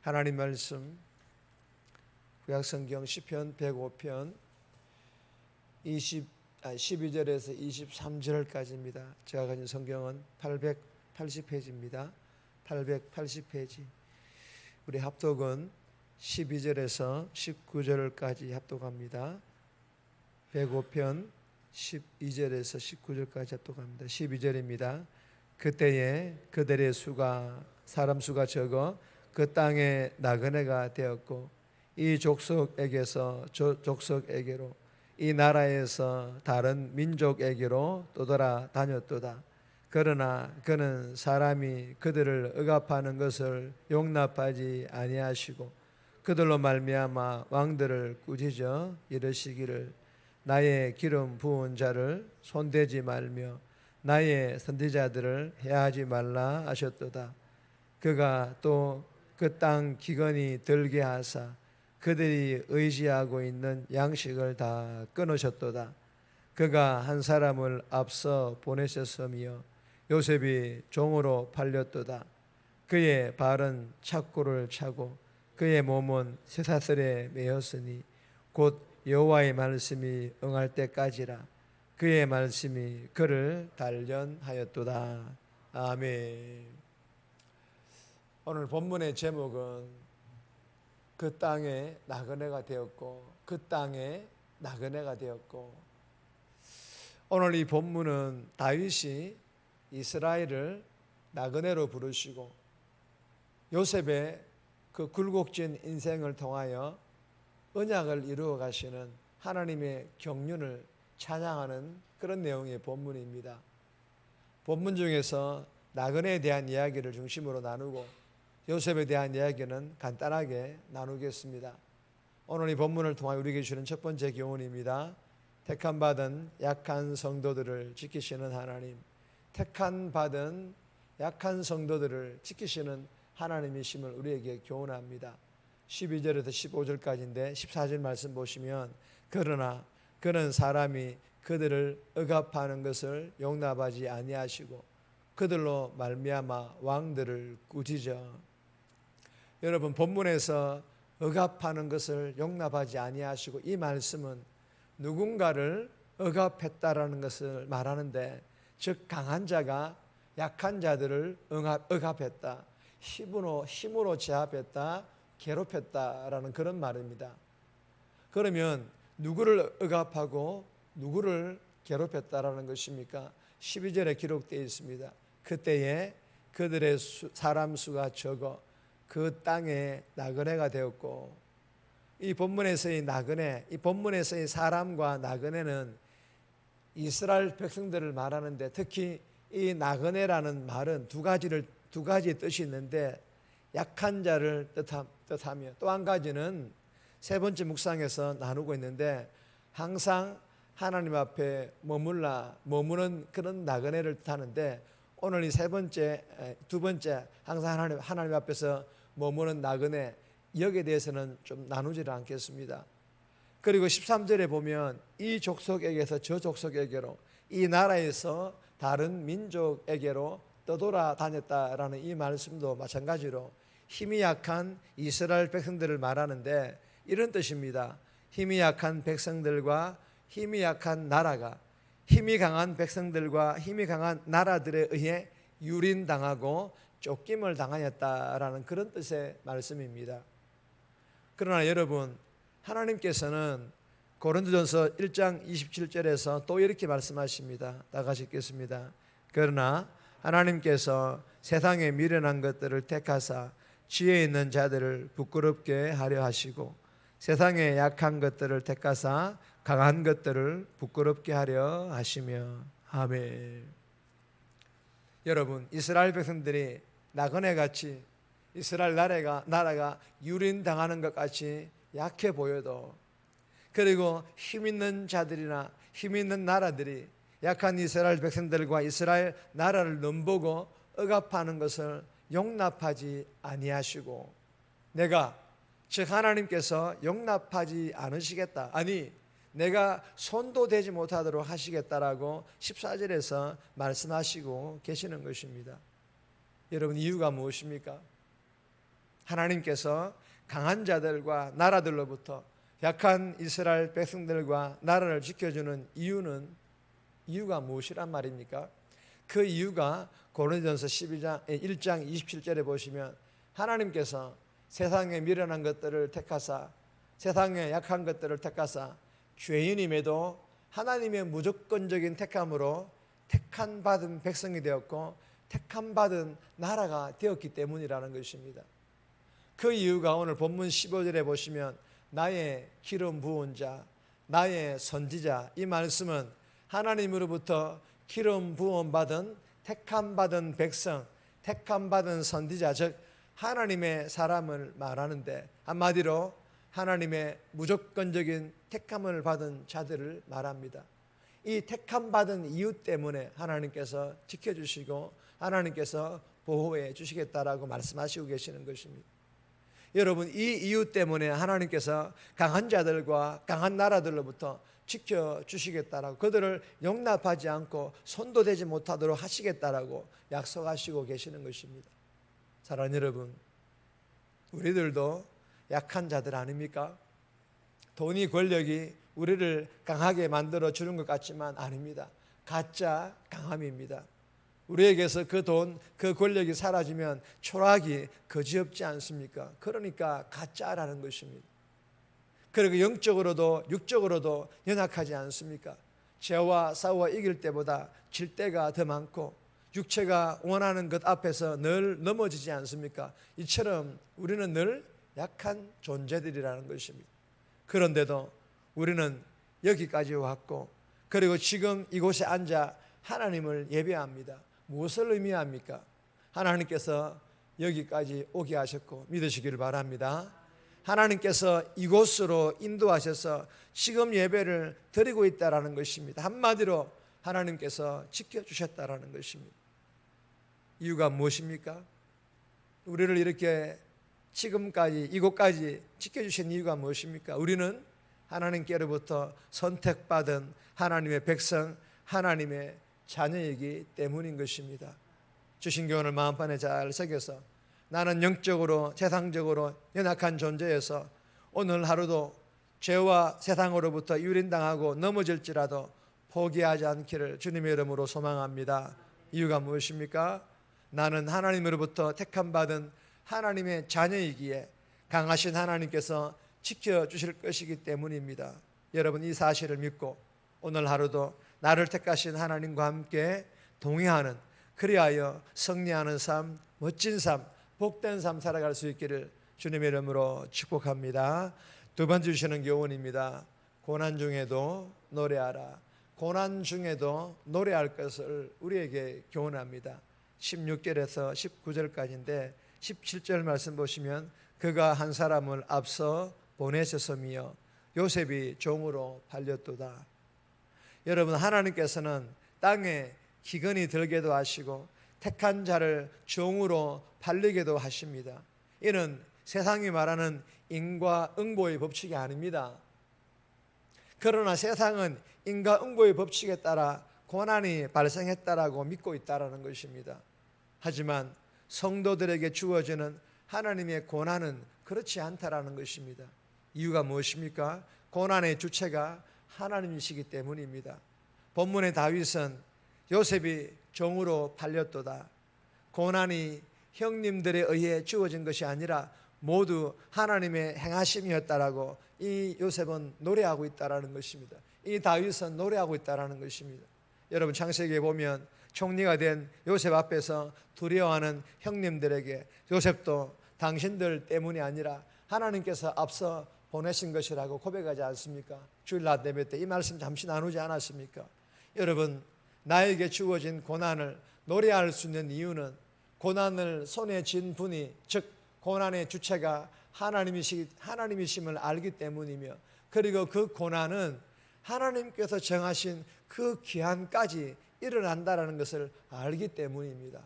하나님 말씀 구약성경 시편 105편 12절에서 23절까지입니다. 제가 가진 성경은 880페이지입니다. 880페이지. 우리 합독은 12절에서 19절까지 합독합니다. 105편 12절에서 19절까지 합독합니다. 12절입니다. 그때에 그들의 수가 사람 수가 적어 그 땅에 나그네가 되었고 이 족속에게서 저 족속에게로 이 나라에서 다른 민족에게로 떠돌아 다녔도다. 그러나 그는 사람이 그들을 억압하는 것을 용납하지 아니하시고 그들로 말미암아 왕들을 꾸짖어 이르시기를 나의 기름 부은 자를 손대지 말며 나의 선지자들을 해하지 말라 하셨도다. 그가 또 그 땅 기근이 들게 하사 그들이 의지하고 있는 양식을 다 끊으셨도다. 그가 한 사람을 앞서 보내셨으며 요셉이 종으로 팔렸도다. 그의 발은 착고를 차고 그의 몸은 쇠사슬에 매였으니 곧 여호와의 말씀이 응할 때까지라. 그의 말씀이 그를 단련하였도다. 아멘. 오늘 본문의 제목은 그 땅에 나그네가 되었고 그 땅에 나그네가 되었고, 오늘 이 본문은 다윗이 이스라엘을 나그네로 부르시고 요셉의 그 굴곡진 인생을 통하여 언약을 이루어 가시는 하나님의 경륜을 찬양하는 그런 내용의 본문입니다. 본문 중에서 나그네에 대한 이야기를 중심으로 나누고 요셉에 대한 이야기는 간단하게 나누겠습니다. 오늘 이 본문을 통하여 우리에게 주는 첫 번째 교훈입니다. 택함받은 약한 성도들을 지키시는 하나님, 택함받은 약한 성도들을 지키시는 하나님이심을 우리에게 교훈합니다. 12절에서 15절까지인데 14절 말씀 보시면 그러나 그는 사람이 그들을 억압하는 것을 용납하지 아니하시고 그들로 말미암아 왕들을 꾸짖어. 여러분, 본문에서 억압하는 것을 용납하지 아니하시고 이 말씀은 누군가를 억압했다라는 것을 말하는데, 즉 강한 자가 약한 자들을 억압했다, 힘으로 제압했다, 괴롭혔다라는 그런 말입니다. 그러면 누구를 억압하고 누구를 괴롭혔다라는 것입니까? 12절에 기록되어 있습니다. 그때에 그들의 사람 수가 적어 그 땅에 나그네가 되었고, 이 본문에서의 나그네, 이 본문에서의 사람과 나그네는 이스라엘 백성들을 말하는데, 특히 이 나그네라는 말은 두 가지 뜻이 있는데 약한 자를 뜻하며 또 한 가지는 세 번째 묵상에서 나누고 있는데 항상 하나님 앞에 머무는 그런 나그네를 뜻하는데, 오늘 이 두 번째 항상 하나님 앞에서 머무는 나그네, 여기에 대해서는 좀 나누지를 않겠습니다. 그리고 13절에 보면 이 족속에게서 저 족속에게로, 이 나라에서 다른 민족에게로 떠돌아 다녔다라는 이 말씀도 마찬가지로 힘이 약한 이스라엘 백성들을 말하는데 이런 뜻입니다. 힘이 약한 백성들과 힘이 약한 나라가, 힘이 강한 백성들과 힘이 강한 나라들에 의해 유린당하고 쫓김을 당하였다라는 그런 뜻의 말씀입니다. 그러나 여러분, 하나님께서는 고린도전서 1장 27절에서 또 이렇게 말씀하십니다. 다 같이 읽겠습니다. 그러나 하나님께서 세상에 미련한 것들을 택하사 지혜 있는 자들을 부끄럽게 하려 하시고 세상에 약한 것들을 택하사 강한 것들을 부끄럽게 하려 하시며. 아멘. 여러분, 이스라엘 백성들이 나그네같이 이스라엘 나라가 유린당하는 것 같이 약해 보여도, 그리고 힘 있는 자들이나 힘 있는 나라들이 약한 이스라엘 백성들과 이스라엘 나라를 넘보고 억압하는 것을 용납하지 아니하시고, 즉 하나님께서 용납하지 않으시겠다, 아니 내가 손도 대지 못하도록 하시겠다라고 14절에서 말씀하시고 계시는 것입니다. 여러분, 이유가 무엇입니까? 하나님께서 강한 자들과 나라들로부터 약한 이스라엘 백성들과 나라를 지켜주는 이유가 무엇이란 말입니까? 그 이유가 고린도전서 1장 27절에 보시면 하나님께서 세상에 미련한 것들을 택하사, 세상에 약한 것들을 택하사 죄인임에도 하나님의 무조건적인 택함으로 택한 받은 백성이 되었고 택한 받은 나라가 되었기 때문이라는 것입니다. 그 이유가 오늘 본문 15절에 보시면 나의 기름 부은 자, 나의 선지자, 이 말씀은 하나님으로부터 기름 부음 받은 택함 받은 백성, 택함 받은 선지자, 즉 하나님의 사람을 말하는데 한마디로 하나님의 무조건적인 택함을 받은 자들을 말합니다. 이 택함 받은 이유 때문에 하나님께서 지켜주시고 하나님께서 보호해 주시겠다라고 말씀하시고 계시는 것입니다. 여러분, 이 이유 때문에 하나님께서 강한 자들과 강한 나라들로부터 지켜주시겠다라고, 그들을 용납하지 않고 손도 대지 못하도록 하시겠다라고 약속하시고 계시는 것입니다. 사랑하는 여러분, 우리들도 약한 자들 아닙니까? 돈이 권력이 우리를 강하게 만들어 주는 것 같지만 아닙니다. 가짜 강함입니다. 우리에게서 그 돈, 그 권력이 사라지면 초라하기 거지없지 않습니까? 그러니까 가짜라는 것입니다. 그리고 영적으로도 육적으로도 연약하지 않습니까? 죄와 싸워 이길 때보다 질 때가 더 많고 육체가 원하는 것 앞에서 늘 넘어지지 않습니까? 이처럼 우리는 늘 약한 존재들이라는 것입니다. 그런데도 우리는 여기까지 왔고, 그리고 지금 이곳에 앉아 하나님을 예배합니다. 무엇을 의미합니까? 하나님께서 여기까지 오게 하셨고 믿으시기를 바랍니다. 하나님께서 이곳으로 인도하셔서 지금 예배를 드리고 있다라는 것입니다. 한마디로 하나님께서 지켜주셨다라는 것입니다. 이유가 무엇입니까? 우리를 이렇게 지금까지 이곳까지 지켜주신 이유가 무엇입니까? 우리는 하나님께로부터 선택받은 하나님의 백성, 하나님의 자녀이기 때문인 것입니다. 주신 교훈을 마음판에 잘 새겨서 나는 영적으로 세상적으로 연약한 존재여서 오늘 하루도 죄와 세상으로부터 유린당하고 넘어질지라도 포기하지 않기를 주님의 이름으로 소망합니다. 이유가 무엇입니까? 나는 하나님으로부터 택함받은 하나님의 자녀이기에 강하신 하나님께서 지켜주실 것이기 때문입니다. 여러분, 이 사실을 믿고 오늘 하루도 나를 택하신 하나님과 함께 동행하는, 그리하여 승리하는 삶, 멋진 삶, 복된 삶 살아갈 수 있기를 주님의 이름으로 축복합니다. 두 번째 주시는 교훈입니다. 고난 중에도 노래하라. 고난 중에도 노래할 것을 우리에게 교훈합니다. 16절에서 19절까지인데 17절 말씀 보시면 그가 한 사람을 앞서 보내셨으며 요셉이 종으로 팔렸도다. 여러분, 하나님께서는 땅에 기근이 들게도 하시고 택한 자를 종으로 팔리게도 하십니다. 이는 세상이 말하는 인과응보의 법칙이 아닙니다. 그러나 세상은 인과응보의 법칙에 따라 고난이 발생했다라고 믿고 있다라는 것입니다. 하지만 성도들에게 주어지는 하나님의 고난은 그렇지 않다라는 것입니다. 이유가 무엇입니까? 고난의 주체가 하나님이시기 때문입니다. 본문의 다윗은 요셉이 종으로 팔렸도다. 고난이 형님들에 의해 주어진 것이 아니라 모두 하나님의 행하심이었다라고 이 요셉은 노래하고 있다라는 것입니다. 이 다윗은 노래하고 있다라는 것입니다. 여러분, 창세기에 보면 총리가 된 요셉 앞에서 두려워하는 형님들에게 요셉도 당신들 때문이 아니라 하나님께서 앞서 보내신 것이라고 고백하지 않습니까? 주일날 예배 때 이 말씀 잠시 나누지 않았습니까? 여러분, 나에게 주어진 고난을 노래할 수 있는 이유는 고난을 손에 쥔 분이, 즉 고난의 주체가 하나님이심을 알기 때문이며, 그리고 그 고난은 하나님께서 정하신 그 기한까지 일어난다는 것을 알기 때문입니다.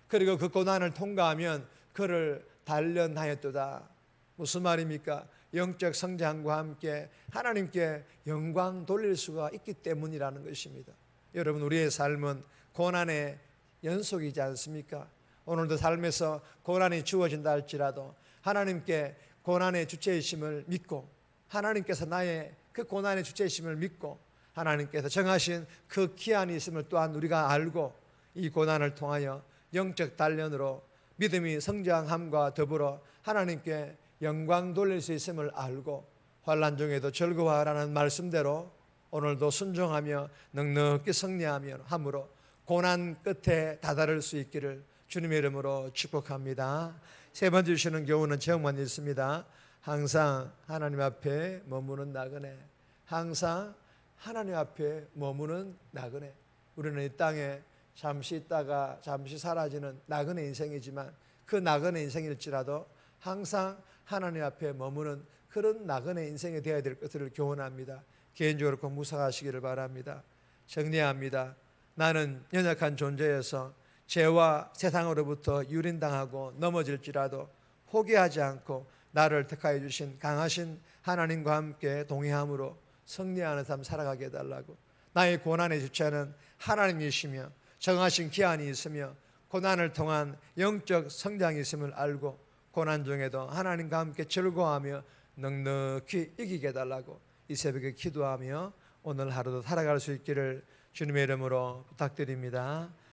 그리고 그 고난을 통과하면 그를 단련하였도다. 무슨 말입니까? 영적 성장과 함께 하나님께 영광 돌릴 수가 있기 때문이라는 것입니다. 여러분, 우리의 삶은 고난의 연속이지 않습니까? 오늘도 삶에서 고난이 주어진다 할지라도 하나님께 고난의 주체이심을 믿고, 하나님께서 나의 그 고난의 주체이심을 믿고, 하나님께서 정하신 그 기한이 있음을 또한 우리가 알고, 이 고난을 통하여 영적 단련으로 믿음이 성장함과 더불어 하나님께 영광 돌릴 수 있음을 알고, 환난 중에도 즐거워하라는 말씀대로 오늘도 순종하며 넉넉히 승리하며 함으로 고난 끝에 다다를 수 있기를 주님의 이름으로 축복합니다. 세 번째 주시는 교훈은 제목만 있습니다. 항상 하나님 앞에 머무는 나그네. 항상 하나님 앞에 머무는 나그네. 우리는 이 땅에 잠시 있다가 잠시 사라지는 나그네 인생이지만, 그 나그네 인생일지라도 항상 하나님 앞에 머무는 그런 나그네 인생이 되어야 될 것을 교훈합니다. 개인적으로 꼭 묵상하시기를 바랍니다. 정리합니다. 나는 연약한 존재여서 죄와 세상으로부터 유린당하고 넘어질지라도 포기하지 않고 나를 택하여 주신 강하신 하나님과 함께 동행함으로 승리하는 삶 살아가게 해달라고. 나의 고난의 주체는 하나님이시며 정하신 기한이 있으며 고난을 통한 영적 성장이 있음을 알고, 고난 중에도 하나님과 함께 즐거워하며 넉넉히 이기게 해달라고 이 새벽에 기도하며 오늘 하루도 살아갈 수 있기를 주님의 이름으로 부탁드립니다.